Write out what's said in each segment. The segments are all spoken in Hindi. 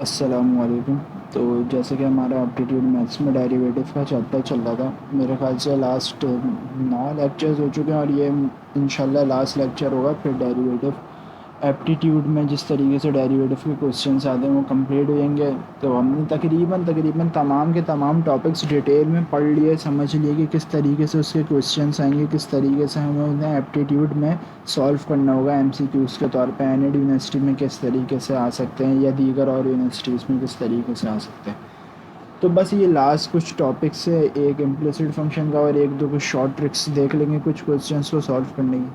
अस्सलामुअलैकुम। तो जैसे कि हमारा एप्टीट्यूड मैथ्स में डेरिवेटिव का चैप्टर चल रहा था, मेरे ख्याल से लास्ट 9 लेक्चर्स हो चुके हैं और ये इंशाल्लाह लास्ट लेक्चर होगा। फिर डेरिवेटिव एप्टीट्यूड में जिस तरीके से डेरिवेटिव के क्वेश्चंस आते हैं वो कंप्लीट हो जाएंगे। तो हमने तकरीबन तमाम के तमाम टॉपिक्स डिटेल में पढ़ लिए, समझ लिए कि किस तरीके से उसके क्वेश्चंस आएंगे, किस तरीके से हमें उन्हें एप्टीट्यूड में सॉल्व करना होगा एमसीक्यूज़ के तौर पे। एनएड यूनिवर्सिटी में किस तरीके से आ सकते हैं या दीगर और यूनिवर्सिटीज़ में किस तरीके से आ सकते हैं। तो बस ये लास्ट कुछ टॉपिक्स से एक इम्प्लिसिट फंक्शन का और एक दो कुछ शॉर्ट ट्रिक्स देख लेंगे कुछ क्वेश्चंस को सॉल्व करने की।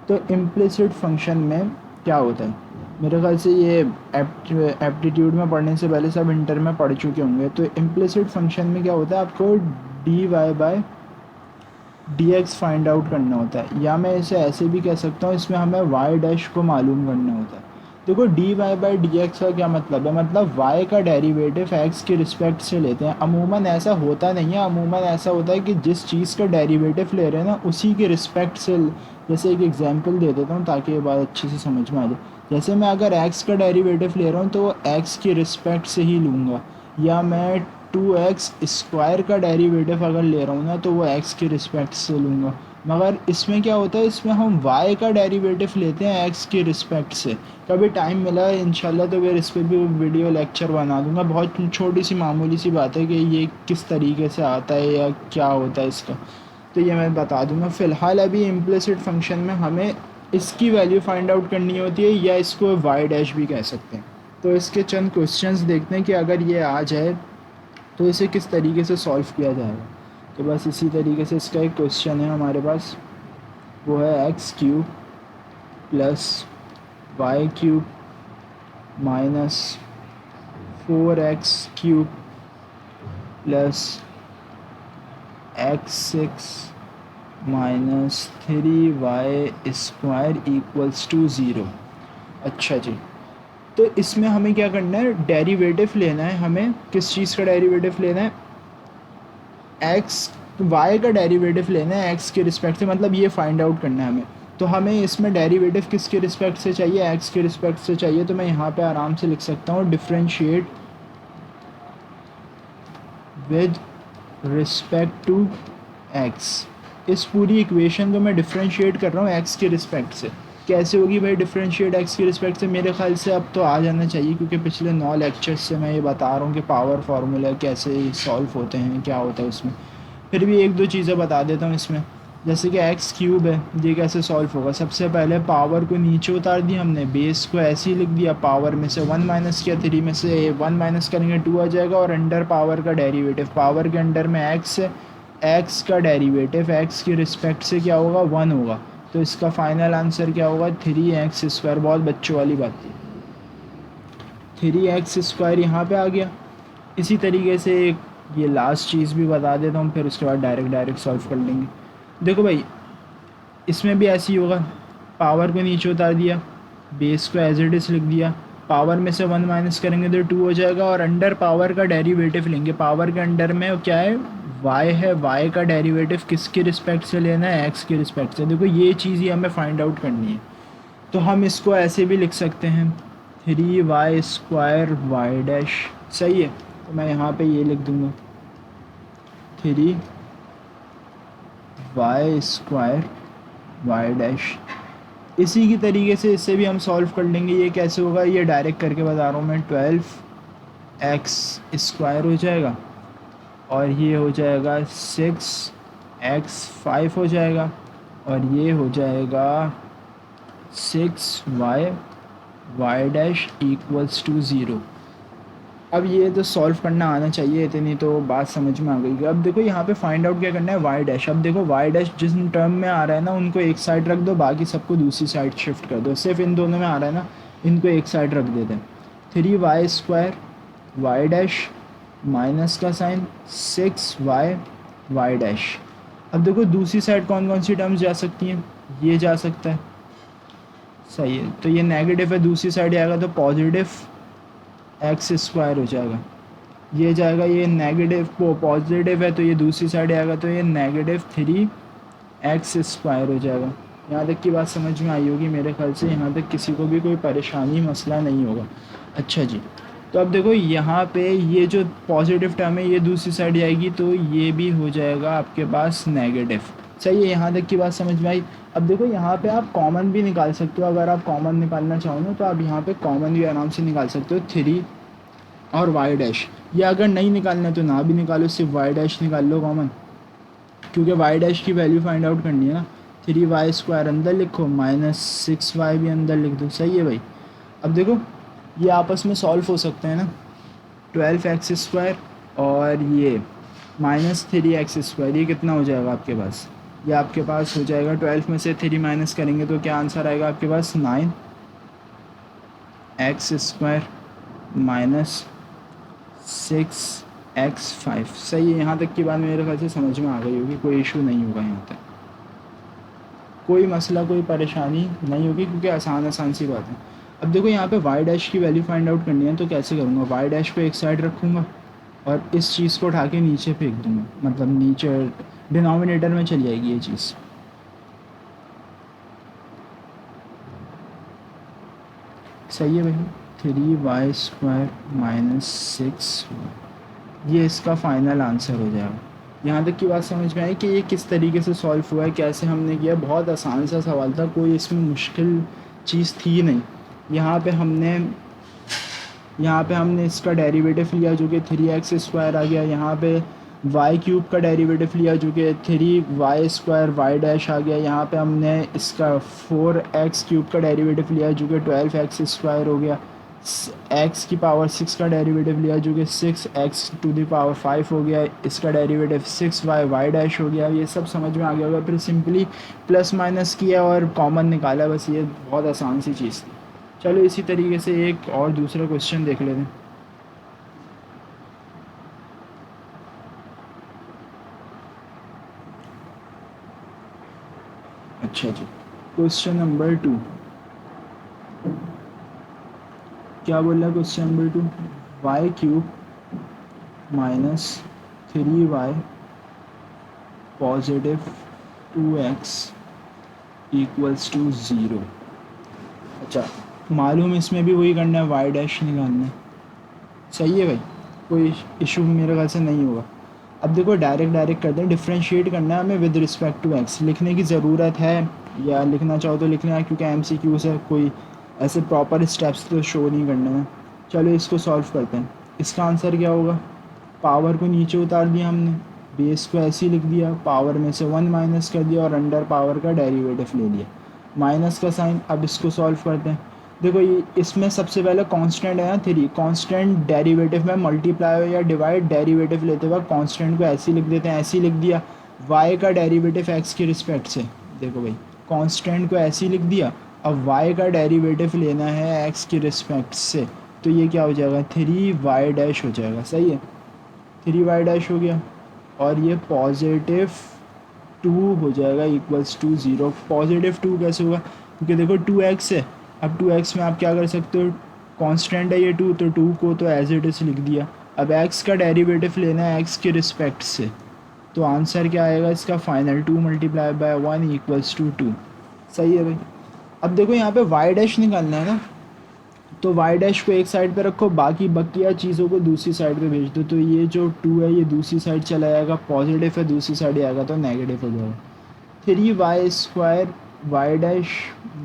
तो इम्प्लिसिट फंक्शन में क्या होता है, मेरे ख्याल से ये एप्टीट्यूड में पढ़ने से पहले सब इंटर में पढ़ चुके होंगे। तो इम्प्लिसिट फंक्शन में क्या होता है, आपको D Y by D X find out करना होता है, या मैं इसे ऐसे भी कह सकता हूँ, इसमें हमें वाई डैश को मालूम करना होता है। देखो D Y by D X का क्या मतलब है, मतलब वाई का डेरिवेटिव एक्स के रिस्पेक्ट से लेते हैं। अमूमन ऐसा होता नहीं है, अमूमन ऐसा होता है कि जिस चीज़ का डेरिवेटिव ले रहे हैं ना उसी के रिस्पेक्ट से। जैसे एक एग्जांपल दे देता हूँ ताकि ये बात अच्छे से समझ में आ जाए। जैसे मैं अगर एक्स का डेरिवेटिव ले रहा हूँ तो वो एक्स के रिस्पेक्ट से ही लूँगा, या मैं 2x स्क्वायर का डेरिवेटिव अगर ले रहा हूँ ना तो वो x के रिस्पेक्ट से लूँगा। मगर इसमें क्या होता है, इसमें हम y का डेरिवेटिव लेते हैं x के रिस्पेक्ट से। कभी टाइम मिला इंशाल्लाह तो फिर इस पर भी वीडियो लेक्चर बना दूँगा। बहुत छोटी सी मामूली सी बात है कि ये किस तरीके से आता है या क्या होता है इसका, तो ये मैं बता दूँगा। फ़िलहाल अभी इम्प्लिसिट फंक्शन में हमें इसकी वैल्यू फाइंड आउट करनी होती है, या इसको y डैश भी कह सकते हैं। तो इसके चंद क्वेश्चंस देखते हैं कि अगर ये आ जाए तो इसे किस तरीके से सॉल्व किया जाएगा। तो बस इसी तरीके से इसका एक क्वेश्चन है हमारे पास, वो है X cube plus Y cube minus 4x cube plus x6 minus 3y square equals to zero. अच्छा जी, तो इसमें हमें क्या करना है, डेरिवेटिव लेना है। हमें किस चीज़ का डेरिवेटिव लेना है, एक्स वाई का डेरिवेटिव लेना है एक्स के रिस्पेक्ट से, मतलब ये फाइंड आउट करना है हमें। तो हमें इसमें डेरिवेटिव किसके रिस्पेक्ट से चाहिए, एक्स के रिस्पेक्ट से चाहिए। तो मैं यहाँ पे आराम से लिख सकता हूँ differentiate with respect to X. इस पूरी इक्वेशन को मैं डिफरेंशिएट कर रहा हूँ एक्स के रिस्पेक्ट से। कैसे होगी भाई डिफरेंशिएट एक्स के रिस्पेक्ट से, मेरे ख्याल से अब तो आ जाना चाहिए, क्योंकि पिछले 9 लेक्चर्स से मैं ये बता रहा हूँ कि पावर फार्मूला कैसे सॉल्व होते हैं, क्या होता है उसमें। फिर भी एक दो चीज़ें बता देता हूँ इसमें। जैसे कि एक्स क्यूब है, ये कैसे सॉल्व होगा, सबसे पहले पावर को नीचे उतार दिया हमने, बेस को ऐसे ही लिख दिया, पावर में से 1 माइनस किया, 3 में से 1 माइनस करेंगे 2 आ जाएगा, और अंडर पावर का डेरिवेटिव, पावर के अंडर में एक्स है, एक्स का डेरिवेटिव एक्स के रिस्पेक्ट से क्या होगा, 1 होगा। तो इसका फाइनल आंसर क्या होगा, 3x स्क्वायर। बहुत बच्चों वाली बात थी, 3x स्क्वायर यहाँ पे आ गया। इसी तरीके से एक ये लास्ट चीज़ भी बता देता हूँ, फिर उसके बाद डायरेक्ट सॉल्व कर लेंगे। देखो भाई इसमें भी ऐसे ही होगा, पावर को नीचे उतार दिया, बेस को एज इट इज़ लिख दिया, पावर में से 1 माइनस करेंगे तो 2 हो जाएगा, और अंडर पावर का डेरिवेटिव लेंगे। पावर के अंडर में क्या है, y है, y का डेरिवेटिव किसके रिस्पेक्ट से लेना है, x के रिस्पेक्ट से। देखो ये चीज़ ही हमें फाइंड आउट करनी है। तो हम इसको ऐसे भी लिख सकते हैं 3y स्क्वायर वाई डैश, सही है। तो मैं यहाँ पे ये लिख दूँगा 3y स्क्वायर वाई डैश। इसी की तरीके से इससे भी हम सॉल्व कर लेंगे। ये कैसे होगा, ये डायरेक्ट करके बता रहा हूँ मैं, 12x स्क्वायर हो जाएगा, और ये हो जाएगा 6x 5 हो जाएगा, और ये हो जाएगा 6y Y dash equals to zero. अब ये तो सॉल्व करना आना चाहिए, इतनी तो बात समझ में आ गई। अब देखो यहाँ पे फाइंड आउट क्या करना है, वाई डैश। अब देखो वाई डैश जिस टर्म में आ रहा है ना उनको एक साइड रख दो, बाकी सबको दूसरी साइड शिफ्ट कर दो। सिर्फ इन दोनों में आ रहा है ना, इनको एक साइड रख देते हैं। 3y square Y dash minus का साइन 6y वाई डैश। अब देखो दूसरी साइड कौन कौन सी टर्म्स जा सकती हैं, ये जा सकता है, सही है। तो ये नेगेटिव है, दूसरी साइड आएगा तो पॉजिटिव एक्स स्क्वायर हो जाएगा, ये जाएगा, ये नेगेटिव पॉजिटिव है तो ये दूसरी साइड आएगा तो ये नेगेटिव 3x स्क्वायर हो जाएगा। यहाँ तक की बात समझ में आई होगी मेरे ख्याल से, यहाँ तक किसी को भी कोई परेशानी मसला नहीं होगा। अच्छा जी, तो अब देखो यहाँ पे ये जो पॉजिटिव टर्म है ये दूसरी साइड जाएगी तो ये भी हो जाएगा आपके पास नेगेटिव। सही है, यहाँ तक की बात समझ में आई। अब देखो यहाँ पे आप कॉमन भी निकाल सकते हो, अगर आप कॉमन निकालना चाहो ना तो आप यहाँ पे कॉमन भी आराम से निकाल सकते हो, 3 और वाई डैश। या अगर नहीं निकालना है तो ना भी निकालो, सिर्फ वाई डैश निकाल लो कॉमन, क्योंकि वाई डैश की वैल्यू फाइंड आउट करनी है ना। 3y² अंदर लिखो, -6y भी अंदर लिख दो। सही है भाई। अब देखो ये आपस में सॉल्व हो सकते हैं ना, 12x² और ये -3x², ये कितना हो जाएगा आपके पास? ये आपके पास हो जाएगा 12 में से 3 माइनस करेंगे तो क्या आंसर आएगा आपके पास? 9x² minus 6x5। सही है, यहाँ तक की बात मेरे ख्याल से समझ में आ गई होगी, कोई इशू नहीं होगा यहाँ तक, कोई मसला कोई परेशानी नहीं होगी, क्योंकि आसान आसान सी बात है। अब देखो यहाँ पे वाई डैश की वैल्यू फाइंड आउट करनी है तो कैसे करूँगा? वाई डैश को एक साइड रखूँगा और इस चीज़ को उठा के नीचे फेंक दूँगा, मतलब नीचे डिनोमिनेटर में चली जाएगी ये चीज़। सही है भाई। 3y² माइनस 6, ये इसका फाइनल आंसर हो जाएगा। यहाँ तक की बात समझ में आई कि ये किस तरीके से सॉल्व हुआ है, कैसे हमने किया। बहुत आसान सा सवाल था, कोई इसमें मुश्किल चीज़ थी नहीं। यहाँ पे हमने इसका डेरिवेटिव लिया जो कि 3x² आ गया। यहाँ पे y³ का डेरिवेटिव लिया जो कि 3y² y डैश आ गया। यहाँ पे हमने इसका 4x³ का डेरिवेटिव लिया जो कि 12x² हो गया। x की पावर 6 का डेरिवेटिव लिया जो कि 6x⁵ हो गया। इसका डेरिवेटिव 6y y डैश हो गया। ये सब समझ में आ गया होगा। फिर सिंपली प्लस माइनस किया और कॉमन निकाला, बस ये बहुत आसान सी चीज़ थी। चलो इसी तरीके से एक और दूसरा क्वेश्चन देख लेते हैं। अच्छा जी, क्वेश्चन नंबर 2 क्या बोल रहा है? Question number 2, y³ minus 3y positive 2x equals to 0। अच्छा, मालूम इसमें भी वही करना है, वाई डैश निकालना है। सही है भाई, कोई इशू मेरे ख्याल से नहीं होगा। अब देखो डायरेक्ट करते हैं, डिफ्रेंशिएट करना है हमें विद रिस्पेक्ट टू एक्स। लिखने की ज़रूरत है या लिखना चाहो तो लिखना है, क्योंकि MCQ है, कोई ऐसे प्रॉपर स्टेप्स तो शो नहीं करने हैं। चलो इसको सॉल्व करते हैं। इसका आंसर क्या होगा? पावर को नीचे उतार दिया हमने, बेस को ऐसे ही लिख दिया, पावर में से 1 माइनस कर दिया और अंडर पावर का डेरिवेटिव ले लिया, माइनस का साइन। अब इसको सॉल्व करते हैं। देखो ये इसमें सबसे पहले कांस्टेंट है ना 3, कांस्टेंट डेरिवेटिव में मल्टीप्लाई या डिवाइड डेरिवेटिव लेते हुए कांस्टेंट को ऐसे ही लिख देते हैं, ऐसे ही लिख दिया। y का डेरिवेटिव x की रिस्पेक्ट से, देखो भाई कांस्टेंट को ऐसे ही लिख दिया। अब y का डेरिवेटिव लेना है x की रिस्पेक्ट से, तो ये क्या हो जाएगा? 3y डैश हो जाएगा। सही है, 3y डैश हो गया और ये पॉजिटिव 2 हो जाएगा इक्वल्स टू 0। पॉजिटिव 2 कैसे होगा? क्योंकि देखो 2x है। अब 2x में आप क्या कर सकते हो? कांस्टेंट है ये 2, तो 2 को तो एज इट इज़ लिख दिया। अब x का डेरिवेटिव लेना है x के रिस्पेक्ट से, तो आंसर क्या आएगा इसका? Final 2 multiply by 1 equals to 2। सही है भाई। अब देखो यहाँ पे y डैश निकालना है ना, तो y डैश को एक साइड पे रखो, बाकी बकिया चीज़ों को दूसरी साइड पे भेज दो। तो ये जो 2 है ये दूसरी साइड चला जाएगा, पॉजिटिव है दूसरी साइड आएगा तो नेगेटिव हो जाएगा। 3y² y dash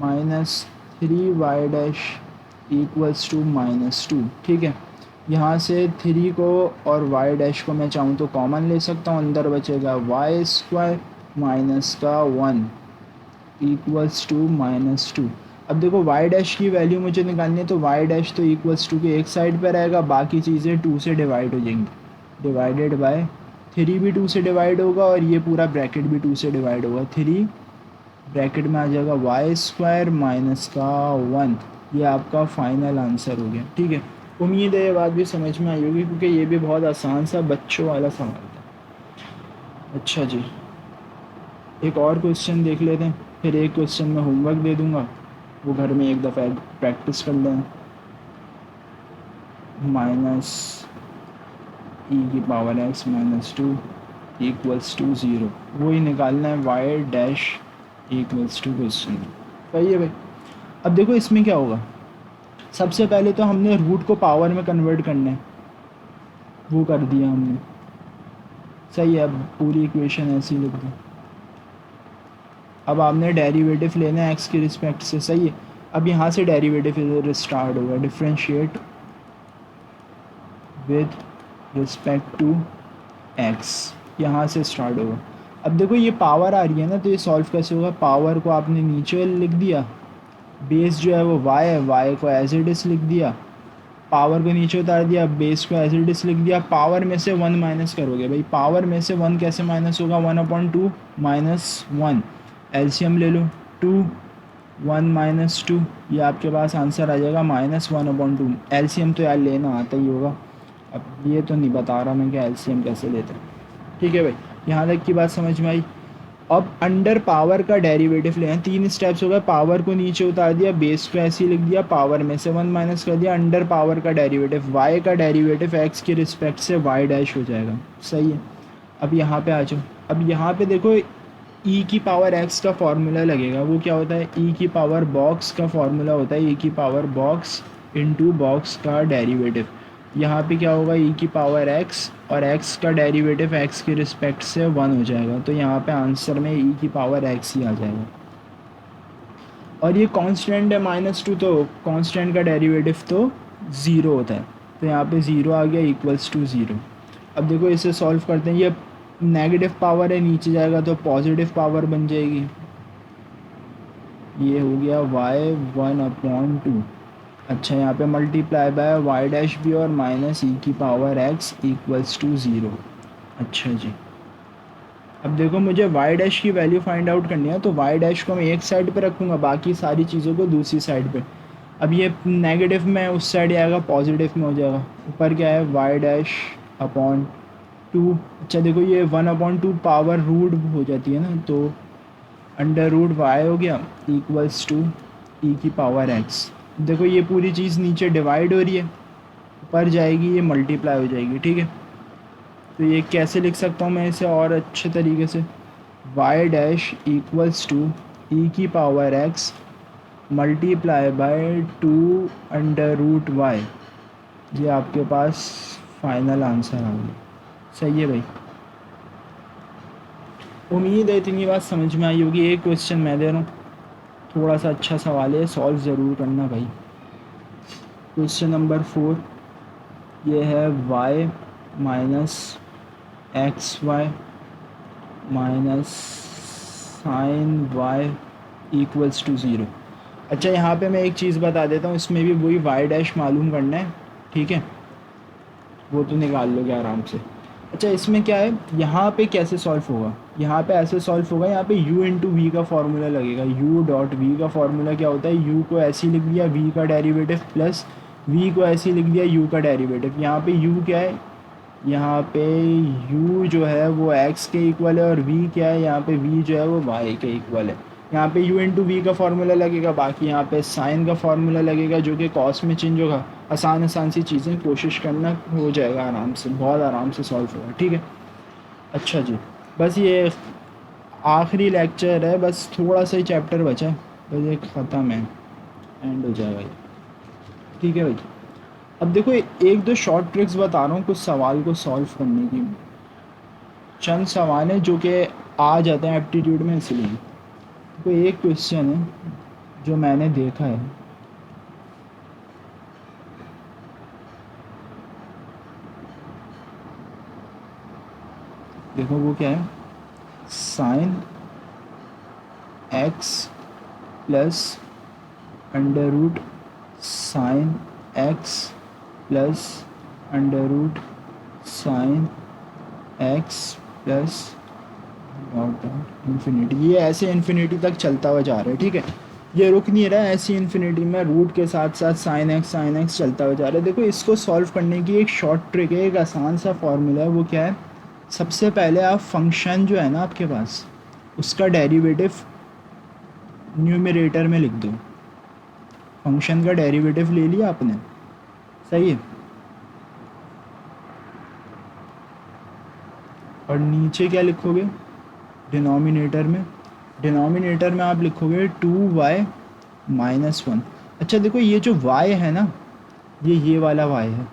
minus 3y dash equals to -2। ठीक है, यहाँ से 3 को और y डैश को मैं चाहूँ तो कॉमन ले सकता हूँ, अंदर बचेगा y² माइनस का 1 इक्वल्स टू -2। अब देखो y डैश की वैल्यू मुझे निकालनी है, तो y डैश तो इक्वल्स टू के एक साइड पर रहेगा, बाकी चीज़ें 2 से डिवाइड हो जाएंगी, डिवाइडेड बाय 3 भी 2 से डिवाइड होगा और ये पूरा ब्रैकेट भी 2 से डिवाइड होगा। 3 ब्रैकेट में आ जाएगा y² माइनस का 1। ये आपका फाइनल आंसर हो गया। ठीक है, उम्मीद है ये बात भी समझ में आई होगी, क्योंकि ये भी बहुत आसान सा बच्चों वाला सवाल था। अच्छा जी, एक और क्वेश्चन देख लेते हैं, फिर एक क्वेश्चन में होमवर्क दे दूंगा, वो घर में एक दफ़ा प्रैक्टिस कर लें। Minus e⁻x minus 2 equals to 0, वही निकालना है y dash equals to question. सही है भाई। अब देखो इसमें क्या होगा, सबसे पहले तो हमने रूट को पावर में कन्वर्ट करना है, वो कर दिया हमने। सही है, अब पूरी इक्वेशन ऐसी लिख दी। अब आपने डेरिवेटिव लेना है एक्स की रिस्पेक्ट से। सही है, अब यहाँ से डेरिवेटिव स्टार्ट होगा, differentiate with respect to X, यहाँ से स्टार्ट होगा। अब देखो ये पावर आ रही है ना, तो ये सॉल्व कैसे होगा? पावर को आपने नीचे लिख दिया, बेस जो है वो वाई है, वाई को एज इट इज़ लिख दिया, पावर को नीचे उतार दिया, बेस को एज इट इज़ लिख दिया। पावर में से 1 माइनस करोगे भाई, पावर में से 1 कैसे माइनस होगा? 1/2 माइनस 1, एलसीएम ले लो, 2 1 माइनस 2, ये आपके पास आंसर आ जाएगा -1/2। एलसीएम तो यार लेना आता ही होगा, अब ये तो नहीं बता रहा मैं कि एलसीएम कैसे लेते हैं। ठीक है भाई, यहाँ तक की बात समझ में आई। अब अंडर पावर का डेरिवेटिव लेना, 3 स्टेप्स हो गए। पावर को नीचे उतार दिया, बेस को ऐसे ही लिख दिया, पावर में से 1 माइनस कर दिया, अंडर पावर का डेरिवेटिव, वाई का डेरिवेटिव एक्स के रिस्पेक्ट से वाई डैश हो जाएगा। सही है, अब यहाँ पे आ जाओ। अब यहाँ पे देखो ई की पावर एक्स का फॉर्मूला लगेगा, वो क्या होता है? ई की पावर बॉक्स का फॉर्मूला होता है ई की पावर बॉक्स इनटू बॉक्स का डेरिवेटिव। यहाँ पे क्या होगा? ई की पावर एक्स और एक्स का डेरिवेटिव एक्स के रिस्पेक्ट से 1 हो जाएगा, तो यहाँ पे आंसर में ई की पावर एक्स ही आ जाएगा। और ये कांस्टेंट है -2, तो कांस्टेंट का डेरिवेटिव तो 0 होता है, तो यहाँ पे 0 आ गया, इक्वल्स टू 0। अब देखो इसे सॉल्व करते हैं, ये नेगेटिव पावर है, नीचे जाएगा तो पॉजिटिव पावर बन जाएगी। ये हो गया y 1/2। अच्छा, यहाँ पे मल्टीप्लाई बाय वाई डैश भी और माइनस ई की पावर x इक्वल्स टू 0। अच्छा जी, अब देखो मुझे वाई डैश की वैल्यू फाइंड आउट करनी है, तो वाई डैश को मैं एक साइड पे रखूँगा, बाकी सारी चीज़ों को दूसरी साइड पे। अब ये नेगेटिव में उस साइड आएगा, पॉजिटिव में हो जाएगा। ऊपर क्या है? Y dash upon 2। अच्छा देखो ये 1/2 पावर रूट हो जाती है ना, तो अंडर रूट वाई हो गया इक्वल्स टू ई की पावर एक्स। देखो ये पूरी चीज़ नीचे डिवाइड हो रही है, ऊपर जाएगी ये मल्टीप्लाई हो जाएगी। ठीक है, तो ये कैसे लिख सकता हूँ मैं इसे और अच्छे तरीके से? Y dash equals to E की power X multiply by 2 under root Y. ये आपके पास फाइनल आंसर आ गया। सही है भाई, उम्मीद है इतनी बात समझ में आई होगी। एक क्वेश्चन मैं दे रहा हूँ, थोड़ा सा अच्छा सवाल है, सॉल्व ज़रूर करना भाई। क्वेश्चन नंबर 4, ये है y minus X Y minus sine Y equals to 0। अच्छा यहाँ पे मैं एक चीज़ बता देता हूँ, इसमें भी वही वाई डैश मालूम करना है। ठीक है, वो तो निकाल लोगे आराम से। अच्छा इसमें क्या है, यहाँ पे कैसे सॉल्व होगा? यहाँ पे ऐसे सॉल्व होगा, यहाँ पे u इंटू वी का फॉर्मूला लगेगा। u डॉट वी का फॉर्मूला क्या होता है? u को ऐसे ही लिख दिया, v का डेरिवेटिव प्लस v को ऐसे ही लिख दिया, u का डेरिवेटिव। यहाँ पे u क्या है? यहाँ पे u जो है वो x के इक्वल है, और v क्या है? यहाँ पे v जो है वो y के इक्वल है। यहाँ पे u इंटू वी का फार्मूला लगेगा, बाकी यहाँ पे साइन का फार्मूला लगेगा जो कि कॉस में चेंज होगा। आसान सी चीज़ें कोशिश करना, हो जाएगा आराम से, बहुत आराम से सॉल्व होगा। ठीक है, अच्छा जी, बस ये आखिरी लेक्चर है, बस थोड़ा सा ही चैप्टर बचा है, बस ये ख़त्म है, एंड हो जाएगा ये। ठीक है भाई, अब देखो एक दो शॉर्ट ट्रिक्स बता रहा हूँ कुछ सवाल को सॉल्व करने की। चंद सवाल हैं जो कि आ जाते हैं एप्टीट्यूड में, इसलिए तो एक क्वेश्चन है जो मैंने देखा है, देखो वो क्या है? Sine X plus under root sine X plus under root sine X plus dot dot infinity. ये ऐसे इन्फिनिटी तक चलता हुआ जा रहा है। ठीक है, ये रुक नहीं रहा है, ऐसी इन्फिनिटी में रूट के साथ साथ साइन एक्स चलता हुआ जा रहा है। देखो इसको सॉल्व करने की एक शॉर्ट ट्रिक है, एक आसान सा फॉर्मूला है। वो क्या है? सबसे पहले आप फंक्शन जो है ना आपके पास, उसका डेरिवेटिव न्यूमरेटर में लिख दो। फंक्शन का डेरिवेटिव ले लिया आपने, सही है, और नीचे क्या लिखोगे? डिनोमिनेटर में आप लिखोगे 2y माइनस 1। अच्छा देखो ये जो y है ना, ये वाला y है।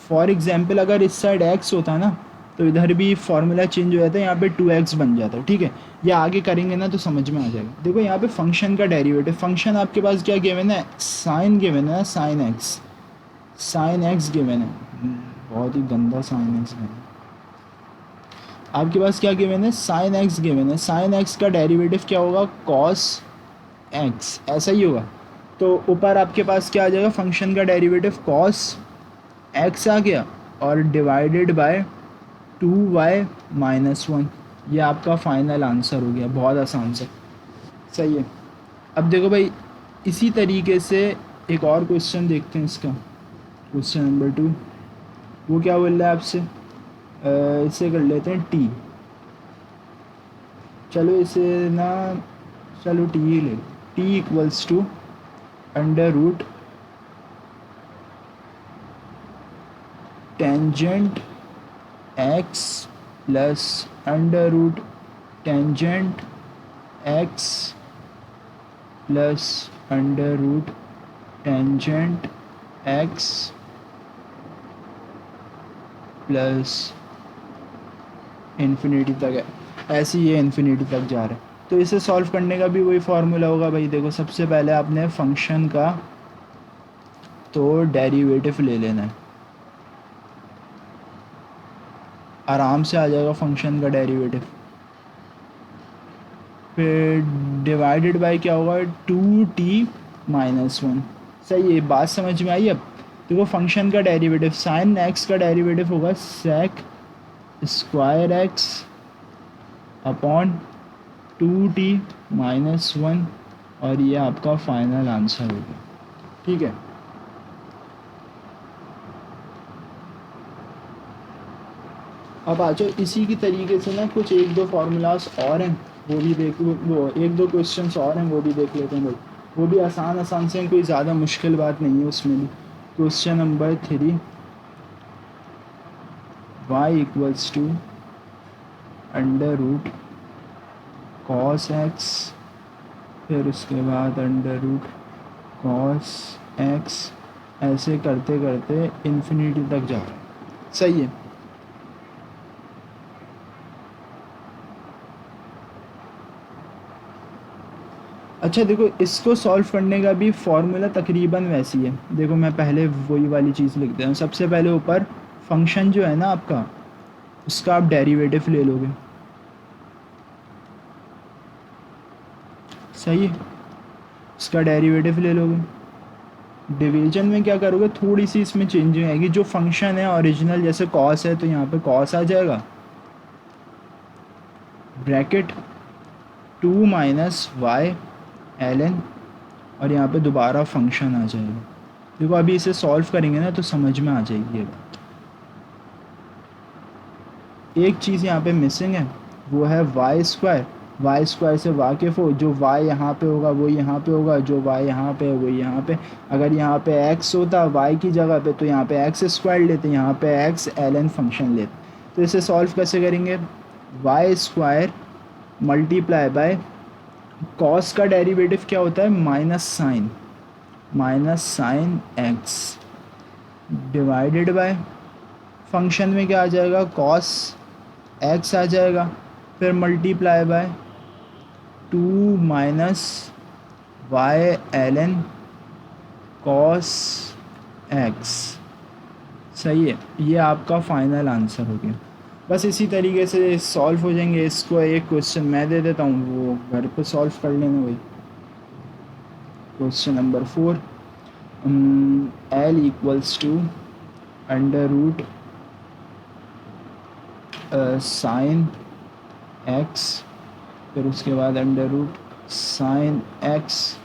फॉर एग्जाम्पल अगर इस साइड x होता ना तो इधर भी फार्मूला चेंज हो जाता है, यहाँ पे 2x बन जाता है, ठीक है। ये आगे करेंगे ना तो समझ में आ जाएगा। देखो यहाँ पे फंक्शन का डेरिवेटिव, फंक्शन आपके पास क्या गिवन है, साइन गिवन है, sine x, sine x given है। बहुत ही गंदा साइन एक्स गिवन है। आपके पास क्या गिवन है, साइन एक्स गिवन है। साइन एक्स का डेरिवेटिव क्या होगा, कॉस एक्स, ऐसा ही होगा। तो ऊपर आपके पास क्या आ जाएगा, फंक्शन का डेरिवेटिव कॉस एक्स आ गया और डिवाइडेड बाय 2y-1। ये आपका फाइनल आंसर हो गया, बहुत आसान से। सही है। अब देखो भाई इसी तरीके से एक और क्वेश्चन देखते हैं इसका, क्वेश्चन नंबर 2। वो क्या बोल रहा है आपसे, इसे कर लेते हैं टी। चलो इसे ना, चलो टी ही ले, T equals to under root tangent X plus under root tangent X plus under root tangent X plus infinity तक है, ऐसे ही ये इन्फिनिटी तक जा रहा है। तो इसे सॉल्व करने का भी वही फार्मूला होगा भाई। देखो सबसे पहले आपने फंक्शन का तो डेरिवेटिव ले लेना है, आराम से आ जाएगा फंक्शन का डेरिवेटिव। फिर डिवाइडेड बाय क्या होगा, 2t-1। सही है, बात समझ में आई। अब देखो फंक्शन का डेरिवेटिव, साइन एक्स का डेरिवेटिव होगा sec square x upon 2t-1, और ये आपका फाइनल आंसर होगा, ठीक है। अब आ जाओ इसी की तरीके से ना कुछ एक दो फार्मूलाज और हैं, वो भी देख लो, वो एक दो क्वेश्चंस और हैं वो भी देख लेते हैं भाई। वो भी आसान आसान से हैं, कोई ज़्यादा मुश्किल बात नहीं है उसमें भी। Question number 3, y equals to under root cos X, फिर उसके बाद अंडर रूट कॉस एक्स, ऐसे करते करते इन्फिनिटी तक जा रहा है। सही है। अच्छा देखो इसको सॉल्व करने का भी फॉर्मूला तकरीबन वैसी है। देखो मैं पहले वही वाली चीज़ लिख देता हूँ। सबसे पहले ऊपर फंक्शन जो है ना आपका, उसका आप डेरिवेटिव ले लोगे, सही है, इसका डेरिवेटिव ले लोगे। डिवीजन में क्या करोगे, थोड़ी सी इसमें चेंजिंग आएगी। जो फंक्शन है ओरिजिनल जैसे कॉस है तो यहाँ पे कॉस आ जाएगा, bracket 2 minus Y L N, और यहाँ पे दोबारा फंक्शन आ जाएगा। देखो अभी इसे सॉल्व करेंगे ना तो समझ में आ जाएगी ये बात। एक चीज़ यहाँ पे मिसिंग है, वो है वाई स्क्वायर। वाई स्क्वायर से वाकिफ़ हो, जो वाई यहाँ पे होगा वो यहाँ पे होगा, जो वाई यहाँ पे है वो यहाँ पे। अगर यहाँ पे एक्स होता वाई की जगह पे तो यहाँ पे एक्स स्क्वायर लेते, यहाँ पे एक्स एल एन फंक्शन लेते। तो इसे सॉल्व कैसे करेंगे, y square multiply by cos का डेरिवेटिव क्या होता है, minus sine x divided by function में क्या आ जाएगा, कॉस एक्स आ जाएगा, फिर multiply by 2 minus Y L n cos x. सही है, ये आपका फाइनल आंसर हो गया। बस इसी तरीके से सॉल्व हो जाएंगे। इसको एक क्वेश्चन मैं दे देता हूँ, वो घर पे सॉल्व कर लेना भाई। Question number 4, l equals to under root sine x, फिर उसके बाद अंडर रूट साइन एक्स,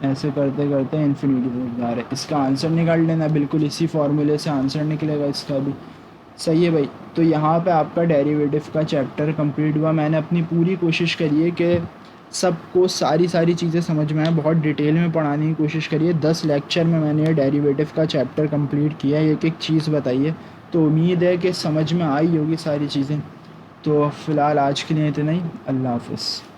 ऐसे करते करते इन्फिनिटी तक जा रहे हैं। इसका आंसर निकाल लेना, बिल्कुल इसी फार्मूले से आंसर निकलेगा इसका भी। सही है भाई। तो यहाँ पे आपका डेरिवेटिव का चैप्टर कंप्लीट हुआ। मैंने अपनी पूरी कोशिश करी है कि सबको सारी चीज़ें समझ में आए, बहुत डिटेल में पढ़ाने की कोशिश करी है। 10 लेक्चर में मैंने ये डेरिवेटिव का चैप्टर कंप्लीट किया है, एक एक चीज़ बताई है। तो उम्मीद है कि समझ में आई होगी सारी चीज़ें। तो फ़िलहाल आज के लिए इतना ही। अल्लाह हाफ़िज़।